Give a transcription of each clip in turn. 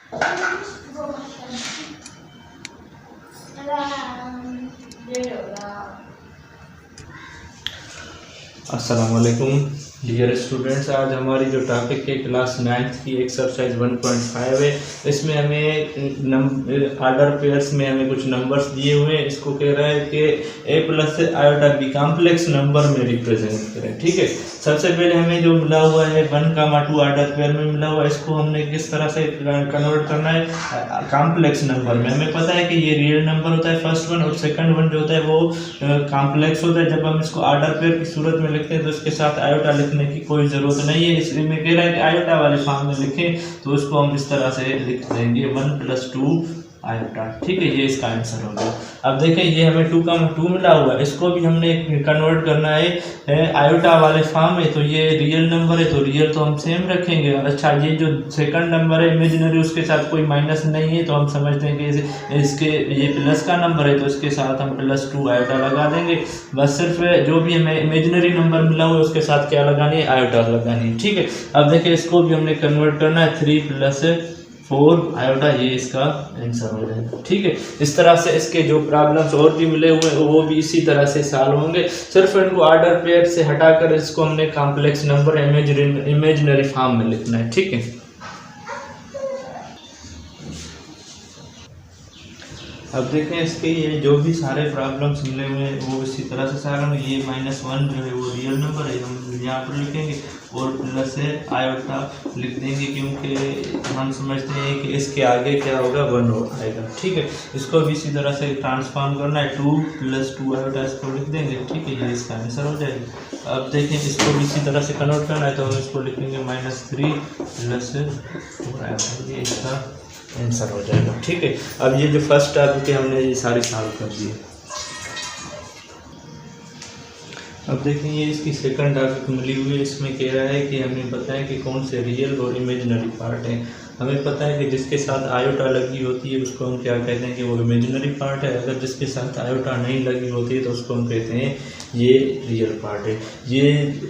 अस्सलाम वालेकुम dear students. आज हमारी जो टॉपिक है क्लास 9th की एक्सरसाइज 1.5 है। इसमें हमें आर्डर पेयर्स में हमें कुछ नंबर्स दिए हुए हैं। इसको कह रहा है कि a प्लस से आयोटा बी कॉम्प्लेक्स नंबर में रिप्रेजेंट करें। ठीक है, सबसे पहले हमें जो मिला हुआ है 1, 2 आर्डर पेयर में मिला हुआ है, इसको हमने किस तरह से कन्वर्ट करना है कॉम्प्लेक्स नंबर में। हमें पता है कि ये रियल नंबर होता है फर्स्ट वन, और सेकंड वन जो होता है वो कॉम्प्लेक्स होता है। जब हम इसको आर्डर पेयर की सूरत में लिखते हैं तो इसके साथ आयोटा लिखने की कोई ज़रूरत नहीं है। इसलिए मैं कह रहा है कि आयोटा वाले फॉर्म में लिखें, तो इसको हम इस तरह से लिख देंगे 1 + 2 आयोटा। ठीक है, ये इसका आंसर हो गया। अब देखें ये हमें 2 मिला हुआ है, इसको भी हमने कन्वर्ट करना है आयोटा वाले फॉर्म में। तो ये रियल नंबर है तो रियल तो हम सेम रखेंगे। अच्छा, ये जो सेकंड नंबर है इमेजिनरी, उसके साथ कोई माइनस नहीं है, तो हम समझते हैं कि इसके ये प्लस का नंबर है, तो इसके साथ हम +2 आयोटा लगा देंगे। बस सिर्फ जो भी हमें इमेजिनरी नंबर मिला हुआ है उसके साथ क्या लगानी है, आयोटा लगानी है। ठीक है, अब देखिए इसको भी हमने कन्वर्ट करना है 3 + 4 आयोटा, ये इसका आंसर हो जाएगा। ठीक है, इस तरह से इसके जो प्रॉब्लम्स और भी मिले हुए हैं वो भी इसी तरह से सॉल्व होंगे। सिर्फ इनको आर्डर पेयर से हटाकर इसको हमने कॉम्प्लेक्स नंबर इमेजिनरी फॉर्म में लिखना है। ठीक है, अब देखें इसके ये जो भी सारे प्रॉब्लम्स मिले हुए हैं वो इसी तरह से सारे होंगे। ये -1 जो है वो रियल नंबर है, हम यहाँ पर लिखेंगे, और प्लस है आयोटा लिख देंगे, क्योंकि हम समझते हैं कि इसके आगे क्या होगा 1 आएगा। ठीक है, इसको भी इसी तरह से ट्रांसफॉर्म करना है, 2 + 2 आयोटा इसको लिख देंगे। ठीक है, ये इसका आंसर हो जाएगा। अब देखें इसको भी इसी तरह से कन्वर्ट करना है, तो हम इसको लिखेंगे -3 + 4 आयोटा, ये इसका आंसर हो जाएगा। ठीक है, अब ये जो फर्स्ट टॉपिक है हमने ये सारी सॉल्व कर दिए। अब देखें ये इसकी सेकंड टॉपिक मिली हुई है। इसमें कह रहा है कि हमें पता है कि कौन से रियल और इमेजिनरी पार्ट हैं। हमें पता है कि जिसके साथ आयोटा लगी होती है उसको हम क्या कहते हैं कि वो इमेजिनरी पार्ट है। अगर जिसके साथ आयोटा नहीं लगी होती है तो उसको हम कहते हैं ये रियल पार्ट है। ये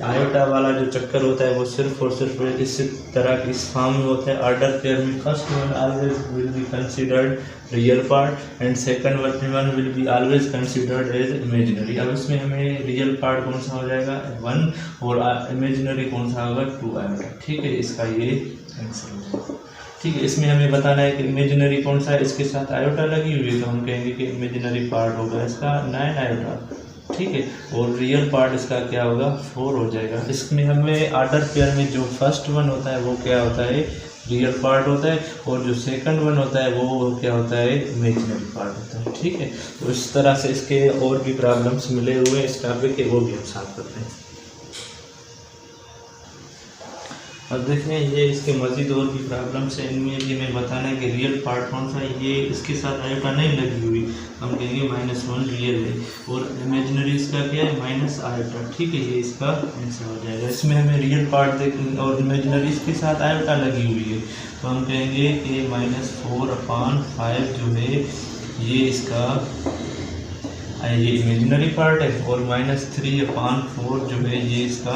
आयोटा वाला जो चक्कर होता है वो सिर्फ और सिर्फ इस तरह इस फॉर्म में होता है। आर्डर पेयर में first one always will be considered real part and second one will be always considered as imaginary. अब इसमें हमें रियल पार्ट कौन सा हो जाएगा 1, और इमेजिनरी कौन सा होगा 2 आयोटा। ठीक है, इसका ये आंसर हो जाएगा। ठीक है, इसमें हमें बताना है कि इमेजिनरी कौन सा है, इसके साथ आयोटा लगी हुई है, तो हम कहेंगे कि इमेजिनरी पार्ट होगा इसका 9 आयोटा। ठीक है, और रियल पार्ट इसका क्या होगा 4 हो जाएगा। इसमें हमें आर्डर पेयर में जो फर्स्ट वन होता है वो क्या होता है रियल पार्ट होता है, और जो सेकंड वन होता है वो क्या होता है इमेजिनरी पार्ट होता है। ठीक है, तो इस तरह से इसके और भी प्रॉब्लम्स मिले हुए इस टॉपिक के, वो भी हम सॉल्व करते हैं। अब देखें ये इसके मज़ीद और भी प्रॉब्लम्स हैं। इनमें भी हमें बताना है कि रियल पार्ट कौन सा है। ये इसके साथ आयोटा नहीं लगी हुई, हम कहेंगे -1 रियल है, और इमेजिनरी इसका क्या है -, आयोटा। ठीक है, ये इसका आंसर हो जाएगा। इसमें हमें रियल पार्ट देखें और इमेजिनरी इसके साथ आयोटा लगी हुई है, तो हम कहेंगे कि -4/5 जो है ये इसका ये इमेजिनरी पार्ट है, और -3/4 जो है ये इसका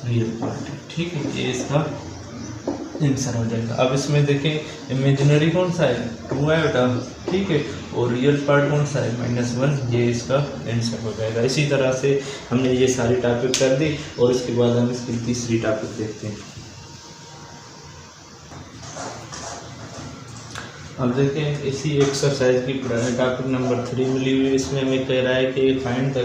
रियल पार्ट है। ठीक है, ये इसका आंसर हो जाएगा। अब इसमें देखें इमेजिनरी कौन सा है 2 आयोटा। ठीक है, और रियल पार्ट कौन सा है -1, ये इसका आंसर हो जाएगा। इसी तरह से हमने ये सारी टॉपिक कर दी, और इसके बाद हम इसकी तीसरी टॉपिक देखते हैं। अब देखें इसी एक्सरसाइज की टॉपिक नंबर 3 मिली हुई है। इसमें हमें कह रहा है कि find the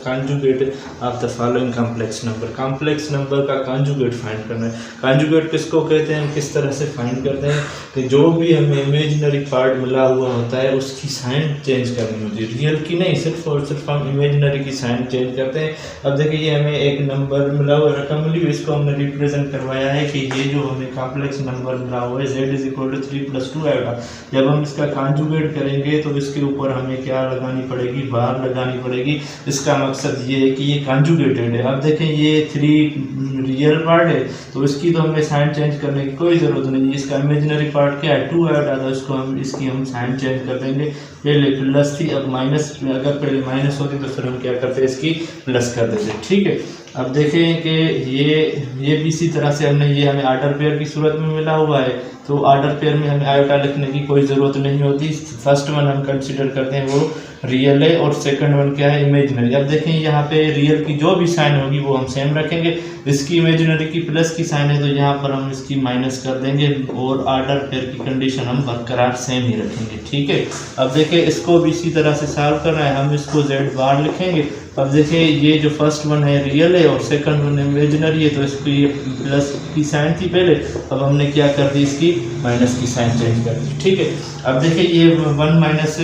conjugate of the following complex number. Complex number का कॉन्जुगेट फाइंड करना है। कॉन्जुगेट किसको कहते हैं, किस तरह से फाइंड करते हैं कि जो भी हमें इमेजिनरी पार्ट मिला हुआ होता है उसकी साइन चेंज करनी होती है, रियल की नहीं, सिर्फ और सिर्फ हम इमेजिनरी की साइन चेंज करते हैं। अब देखिए ये हमें एक नंबर मिला हुआ रकम मिली हुई, इसको हमने रिप्रेजेंट करवाया है कि ये जो हमें कॉम्प्लेक्स नंबर मिला हुआ है z = 3 + 2 आएगा। जब हम इसका कॉन्जुगेट करेंगे तो इसके ऊपर हमें क्या लगानी पड़ेगी, बार लगानी पड़ेगी। इसका मकसद ये है कि ये कॉन्जुगेटेड है। अब देखें ये 3 रियल पार्ट है, तो इसकी तो हमें साइन चेंज करने की कोई ज़रूरत नहीं। इसका इमेजिनरी पार्ट क्या है 2 आयोटा, तो इसको हम इसकी हम साइन चेंज कर देंगे। पहले प्लस थी, अब माइनस, अगर पहले माइनस होती तो फिर हम क्या करते इसकी प्लस कर देते। ठीक है, अब देखें कि ये भी इसी तरह से हमने हमें आर्डर पेयर की सूरत में मिला हुआ है, तो आर्डर पेयर में हमें आयोटा लिखने की कोई ज़रूरत नहीं होती। फर्स्ट वन हम कंसीडर करते हैं वो रियल है और सेकंड वन क्या है, इमेजिनरी। अब देखें यहाँ पे रियल की जो भी साइन होगी वो हम सेम रखेंगे, इसकी इमेजिनरी की प्लस की साइन है तो यहाँ पर हम इसकी माइनस कर देंगे और आर्डर पेयर की कंडीशन हम बरकरार सेम ही रखेंगे। ठीक है, अब देखें इसको भी इसी तरह से सॉल्व करना है, हम इसको z बार लिखेंगे। अब देखिए ये जो फर्स्ट वन है रियल है और सेकंड वन इमेजिनरी है, तो इसको ये प्लस की साइन थी पहले, अब हमने क्या कर दी, इसकी माइनस की साइन चेंज कर दी। ठीक है, अब देखिए ये वन माइनस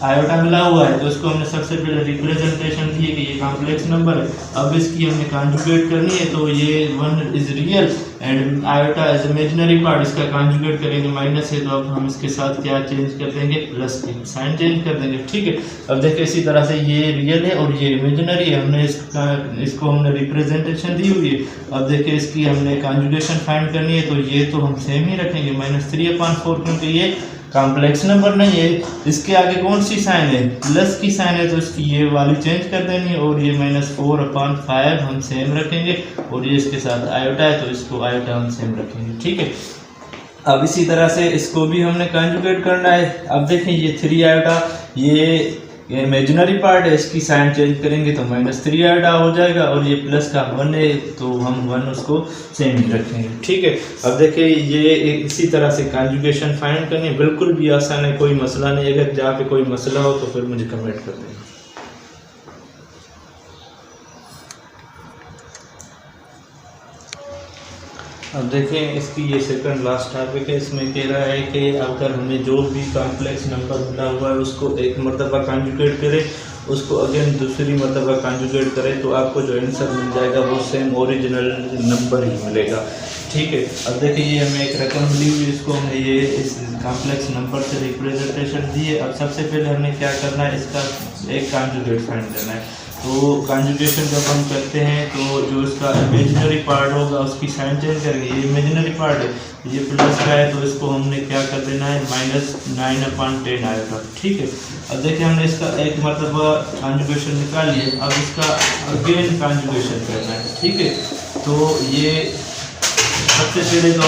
आयोटा मिला हुआ है, तो इसको हमने सबसे पहले रिप्रेजेंटेशन दी है कि ये कॉम्प्लेक्स नंबर है। अब इसकी हमने कॉन्जुगेट करनी है, तो ये one is real and iota is imaginary part, इसका कॉन्जुगेट करेंगे माइनस है, तो अब हम इसके साथ क्या चेंज कर देंगे, प्लस की साइन चेंज कर देंगे। ठीक है, अब देखिए इसी तरह से ये रियल है और ये इमेजिनरी है, हमने इसको हमने रिप्रेजेंटेशन दी हुई है। अब देखिए इसकी हमने कॉन्जुगेशन फाइंड करनी है, तो ये तो हम सेम ही रखेंगे -3/4, क्योंकि ये कॉम्प्लेक्स नंबर नहीं है। इसके आगे कौन सी साइन है, प्लस की साइन है, तो इसकी ये वाली चेंज कर देनी है और ये -4/5 हम सेम रखेंगे और ये इसके साथ आयोटा है तो इसको आयोटा हम सेम रखेंगे। ठीक है, अब इसी तरह से इसको भी हमने कॉन्जुगेट करना है। अब देखें ये 3 आयोटा ये इमेजिनरी पार्ट है, इसकी साइन चेंज करेंगे तो -3 आयोटा हो जाएगा और ये प्लस का 1 है तो हम 1 उसको सेम ही रखेंगे। ठीक है, अब देखिए ये इसी तरह से कॉन्जुगेशन फाइंड करनी है, बिल्कुल भी आसान है, कोई मसला नहीं। अगर जहाँ पे कोई मसला हो तो फिर मुझे कमेंट कर देना। अब देखें इसकी ये सेकंड लास्ट टॉपिक है, इसमें कह रहा है कि अगर हमें जो भी कॉम्प्लेक्स नंबर मिला हुआ है उसको एक मरतबा कॉन्जुगेट करें, उसको अगेन दूसरी मरतबा कॉन्जुगेट करें तो आपको जो आंसर मिल जाएगा वो सेम ओरिजिनल नंबर ही मिलेगा। ठीक है, अब देखिए ये हमें एक रकम मिली हुई है, इसको हमने ये इस कॉम्प्लेक्स नंबर से रिप्रेजेंटेशन दी है। अब सबसे पहले हमें क्या करना है, इसका एक कॉन्जुगेट फाइंड करना है। तो कॉन्जुगेशन जब हम करते हैं तो जो इसका इमेजिनरी पार्ट होगा उसकी साइन चेंज करेंगे, ये इमेजिनरी पार्ट है, ये प्लस का है तो इसको हमने क्या कर देना है, -9/10 आएगा। ठीक है, अब देखिए हमने इसका एक मरतबा कॉन्जुगेशन निकाल लिया, अब इसका अगेन कॉन्जुगेशन करना है। ठीक है, तो ये सबसे पहले तो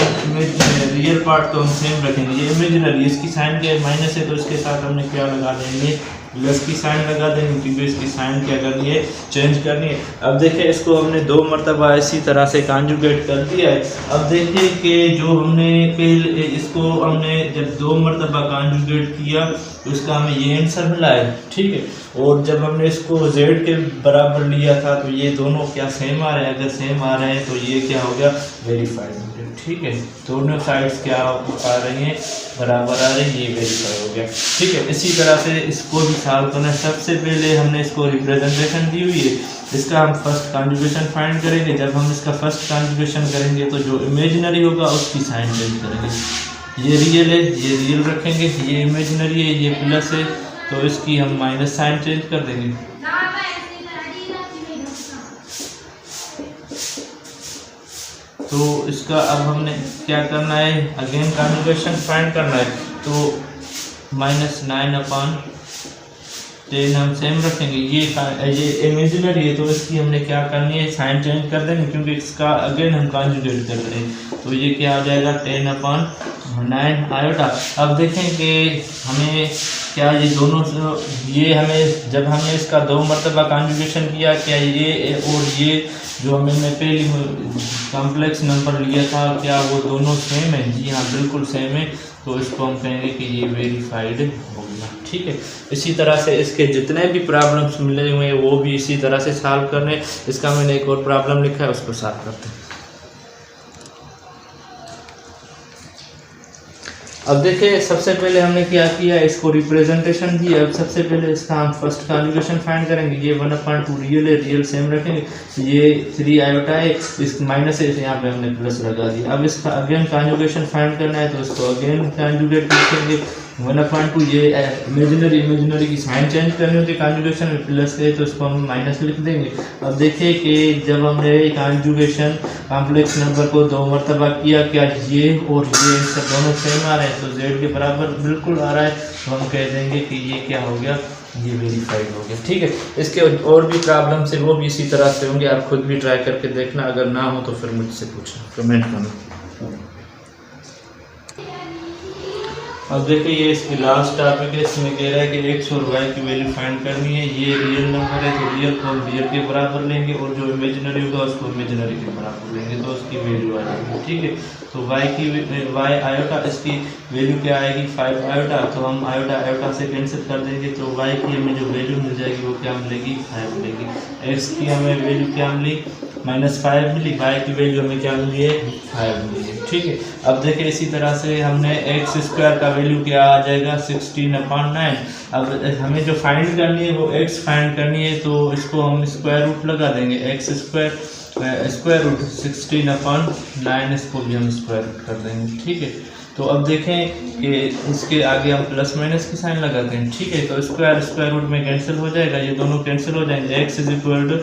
रियल पार्ट तो हम सेम रखेंगे, ये इमेजिनरी, इसकी साइन क्या है, माइनस है तो इसके साथ हमने क्या लगा देंगे, प्लस की साइन लगा देंगे, क्योंकि इसकी साइन क्या करनी है, चेंज करनी है। अब देखिए इसको हमने 2 मरतबा इसी तरह से कॉन्जुगेट कर दिया है। अब देखिए कि जो हमने पहले इसको हमने जब 2 मरतबा कॉन्जुगेट किया तो इसका हमें ये आंसर मिला है। ठीक है, और जब हमने इसको z के बराबर लिया था तो ये दोनों क्या सेम आ रहे हैं, अगर सेम आ रहे हैं तो ये क्या हो गया, वेरीफाइड हो गया। ठीक है, दोनों साइड्स क्या आ रही हैं, बराबर आ रही है, ये वेरीफाई हो गया। ठीक है, इसी तरह से इसको भी सॉल्व करना है। सबसे पहले हमने इसको रिप्रेजेंटेशन दी हुई है, इसका हम फर्स्ट कॉन्जुगेशन फाइंड करेंगे। जब हम इसका फर्स्ट कॉन्जुगेशन करेंगे तो जो इमेजिनरी होगा उसकी साइन चेंज करेंगे, ये रियल है ये रियल रखेंगे, ये इमेजिनरी है ये प्लस है तो इसकी हम माइनस साइन चेंज कर देंगे। तो इसका अब हमने क्या करना है, अगेन कॉन्जुगेशन फाइंड करना है, तो -9/10 हम सेम रखेंगे। ये इमेजिनरी है तो इसकी हमने क्या करनी है, साइन चेंज कर देंगे, क्योंकि इसका अगेन हम कॉन्जुगेट कर रहे हैं तो ये क्या हो जाएगा, 10/9 आयोटा। अब देखें कि हमें क्या ये दोनों, ये हमें जब हमने इसका 2 मरतबा कॉन्जुगेशन किया, क्या ये और ये जो हमने पहली कॉम्प्लेक्स नंबर लिया था क्या वो दोनों सेम है? जी हाँ, बिल्कुल सेम है, तो इसको हम कहेंगे कि ये वेरीफाइड हो गया। ठीक है, इसी तरह से इसके जितने भी प्रॉब्लम्स मिले हुए हैं वो भी इसी तरह से सॉल्व करने। इसका मैंने एक और प्रॉब्लम लिखा है, उसको सॉल्व करते हैं। अब देखिए सबसे पहले हमने क्या किया, इसको रिप्रेजेंटेशन दी। अब सबसे पहले इसका हम फर्स्ट कॉन्जुगेशन फाइंड करेंगे। ये 1/2 रियल है, रियल सेम रखेंगे। ये 3 आयोटा है, इस माइनस है, यहाँ पे हमने प्लस लगा दिया। अब इसका अगेन कॉन्जुगेशन फाइंड करना है तो इसको अगेन कॉन्जुगेट लिखेंगे 1/2। ये इमेजिनरी की साइन चेंज करनी होती है, कॉन्जुगेशन में प्लस है तो इसको हम माइनस लिख देंगे। अब देखिए कि जब हमने कॉन्जुगेशन कॉम्प्लेक्स नंबर को 2 मरतबा किया, क्या ये और ये सब दोनों सेम आ रहे हैं, तो z के बराबर बिल्कुल आ रहा है, तो हम कह देंगे कि ये क्या हो गया, ये वेरीफाइड हो गया। ठीक है, इसके और भी प्रॉब्लम से वो भी इसी तरह से होंगे, आप खुद भी ट्राई करके देखना, अगर ना हो तो फिर मुझसे पूछना, कमेंट करना। अब देखिए ये इसकी लास्ट टॉपिक है, इसमें कह रहा है कि एक्स और वाई की वैल्यू फाइंड करनी है। ये रियल नंबर है तो रियल को हम रियल के बराबर लेंगे और जो इमेजिनरी होगा उसको इमेजिनरी के बराबर लेंगे तो उसकी वैल्यू आ जाएगी। ठीक है, तो वाई आयोटा, इसकी वैल्यू क्या आएगी 5 आयोटा, तो हम आयोटा आयोटा से कैंसिल कर देंगे तो वाई की हमें जो वैल्यू मिल जाएगी वो क्या मिलेगी 5 मिलेगी। एक्स की हमें वैल्यू क्या मिली -5 मिली, वाई की वैल्यू हमें क्या मिली है 5 मिली है। ठीक है, अब देखिए इसी तरह से हमने एक्स स्क्वायर का वैल्यू क्या आ जाएगा 16/9। अब हमें जो फाइंड करनी है वो एक्स फाइंड करनी है तो इसको हम स्क्वायर रूट लगा देंगे, एक्स स्क्वायर रूट 16/9, इसको भी हम स्क्वायर रूट कर देंगे। ठीक है, तो अब देखें कि इसके आगे हम प्लस माइनस की साइन लगाते हैं। ठीक है, तो स्क्वायर रूट में कैंसिल हो जाएगा, ये दोनों कैंसिल हो जाएंगे, एक्स इज इक्वल टू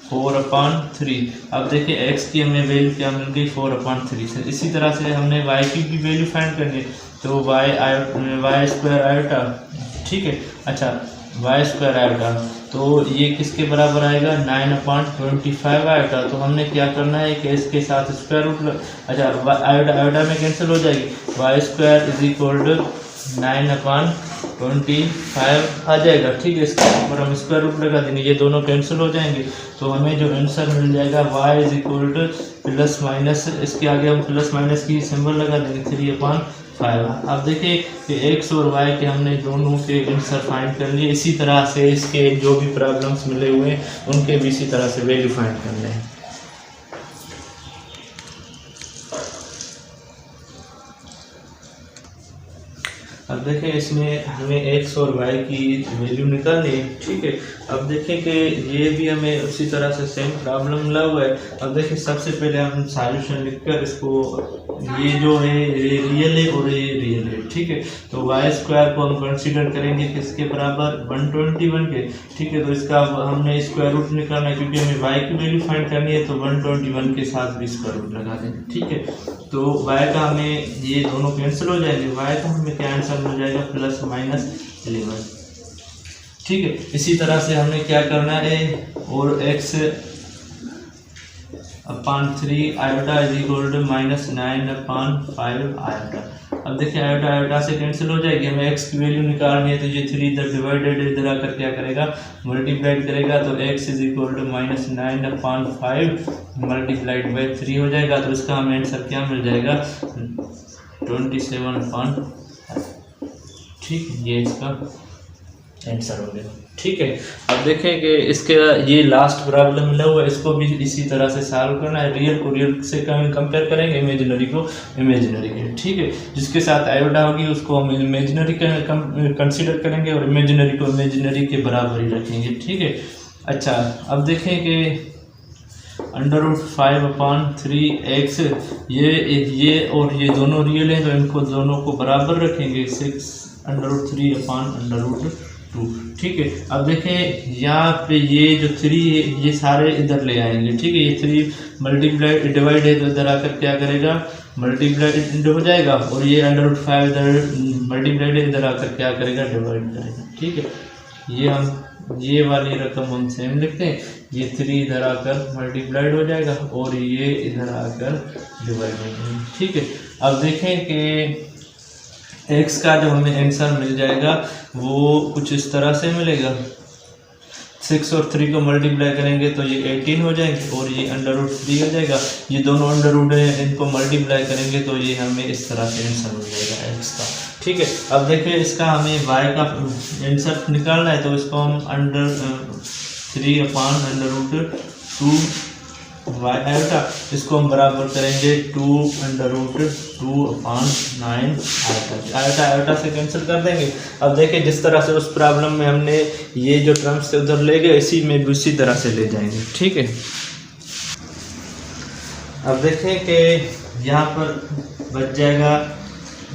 4/3। अब देखिए एक्स की हमें वैल्यू क्या मिल गई 4/3 से। इसी तरह से हमने वाई की भी वैल्यू फाइंड करनी है तो वाई स्क्वायर आयोटा। ठीक है, अच्छा वाई स्क्वायर आयोटा तो ये किसके बराबर आएगा 9/25 आयोटा। तो हमने क्या करना है कि इसके साथ स्क्वायर रूट, अच्छा आयोटा में कैंसिल हो जाएगी, y square is equal to 9/25 आ जाएगा। ठीक है, इसके ऊपर हम स्क्वायर रूट लगा देंगे, ये दोनों कैंसिल हो जाएंगे तो हमें जो आंसर मिल जाएगा y is equal two plus minus, इसके आगे हम प्लस माइनस की सिंबल लगा देंगे 3/5। अब देखिए कि x और y के हमने दोनों के आंसर फाइंड कर लिए। इसी तरह से इसके जो भी प्रॉब्लम्स मिले हुए हैं उनके भी इसी तरह से वैल्यू फाइंड करने हैं। अब देखें इसमें हमें x और y की वैल्यू निकालनी है। ठीक है, अब देखें कि ये भी हमें उसी तरह से सेम प्रॉब्लम मिला हुआ है। अब देखिए सबसे पहले हम सॉल्यूशन लिखकर इसको, ये जो है ये रियल है और ये रियल है। ठीक है, तो वाई स्क्वायर को हम कंसीडर करेंगे किसके बराबर 121 के। ठीक है, तो इसका हमने स्क्वायर रूट निकालना है क्योंकि हमें y की वैल्यू फाइंड करनी है तो 121 के साथ भी स्क्वायर रूट लगा देंगे। ठीक है, तो y का हमें ये दोनों कैंसिल हो जाएंगे, y का हमें क्या आंसर मिल जाएगा +-11। ठीक है, इसी तरह से हमने क्या करना है और x/3 iota is equal to -9/5 iota. अब देखिए आयोटा आयोटा से कैंसिल हो जाएगी, हमें x की वैल्यू निकालनी है तो ये 3 इधर डिवाइडेड इधर आकर क्या करेगा मल्टीप्लाइड करेगा तो x is equal to -9/5 multiplied by 3 हो जाएगा। तो इसका हमें आंसर क्या मिल जाएगा 27/5। ठीक है, ये इसका आंसर हो गया। ठीक है, अब देखें कि इसके ये लास्ट प्रॉब्लम मिला हुआ है, इसको भी इसी तरह से सॉल्व करना है। रियल को रियल से कंपेयर करेंगे, इमेजिनरी को इमेजिनरी के। ठीक है, जिसके साथ आयोटा होगी उसको हम इमेजिनरी कंसीडर करेंगे और इमेजिनरी को इमेजिनरी के बराबर ही रखेंगे। ठीक है, अच्छा अब देखें कि √5/3x ये और ये दोनों रियल हैं तो इनको दोनों को बराबर रखेंगे 6√3/√2। ठीक है, अब देखें यहाँ पे ये जो 3 है ये सारे इधर ले आएंगे। ठीक है, ये 3 मल्टीप्लाइड डिवाइड है तो इधर आकर क्या करेगा मल्टीप्लाइड हो जाएगा और ये √5 इधर मल्टीप्लाइड है इधर आकर क्या करेगा डिवाइड करेगा। ठीक है, ये हम ये वाली रकम हम सेम लिखते हैं, ये 3 इधर आकर मल्टीप्लाइड हो जाएगा और ये इधर आकर डिवाइड हो जाएगा। ठीक है, अब देखें कि x का जो हमें आंसर मिल जाएगा वो कुछ इस तरह से मिलेगा, 6 और 3 को मल्टीप्लाई करेंगे तो ये 18 हो जाएंगे और ये √3 हो जाएगा। ये दोनों √ है, इनको मल्टीप्लाई करेंगे तो ये हमें इस तरह से आंसर मिल जाएगा x का। ठीक है, अब देखिए इसका हमें y का आंसर निकालना है तो इसको हम √3/√2 y आयोटा, इसको हम बराबर करेंगे 2/2/9 आयोटा आयोटा से कैंसिल कर देंगे। अब देखिए जिस तरह से उस प्रॉब्लम में हमने ये जो टर्म्स से उधर ले गए इसी में भी उसी तरह से ले जाएंगे। ठीक है, अब देखें कि यहाँ पर बच जाएगा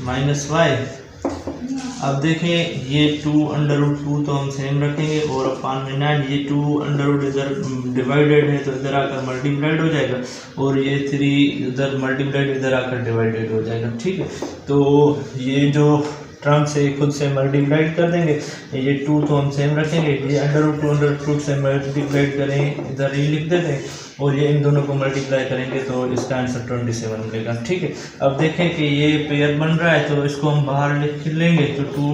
-y। अब देखें ये 2/√2 तो हम सेम रखेंगे और अपान में 9, ये 2/√ इधर डिवाइडेड है तो इधर आकर मल्टीप्लाइड हो जाएगा और ये 3 इधर मल्टीप्लाइड इधर आकर डिवाइडेड हो जाएगा। ठीक है, तो ये जो टर्म से खुद से मल्टीप्लाइड कर देंगे। ये 2 तो हम सेम रखेंगे, ये अंडर रूट से मल्टीप्लाइड करें, इधर ये लिख देते हैं और ये इन दोनों को मल्टीप्लाई करेंगे तो इसका आंसर 27 मिलेगा। ठीक है, अब देखें कि ये पेयर बन रहा है तो इसको हम बाहर लिख लेंगे तो 2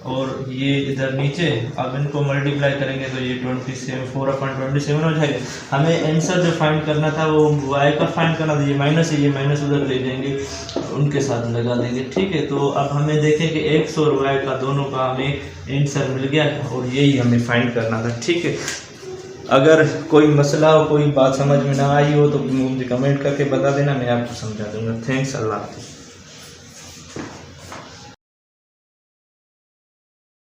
और ये इधर नीचे, अब इनको मल्टीप्लाई करेंगे तो ये 4/27 हो जाएगा। हमें आंसर जो फाइंड करना था वो y का फाइंड करना था, ये माइनस है, ये माइनस उधर ले जाएंगे, उनके साथ लगा देंगे। ठीक है, तो अब हमें देखें कि x और y का दोनों का हमें आंसर मिल गया और यही हमें फाइंड करना था। ठीक है, अगर कोई मसला हो, कोई बात समझ में ना आई हो तो मुझे कमेंट करके बता देना, मैं आपको समझा दूंगा। थैंक्स, अल्लाह हाफ़िज़।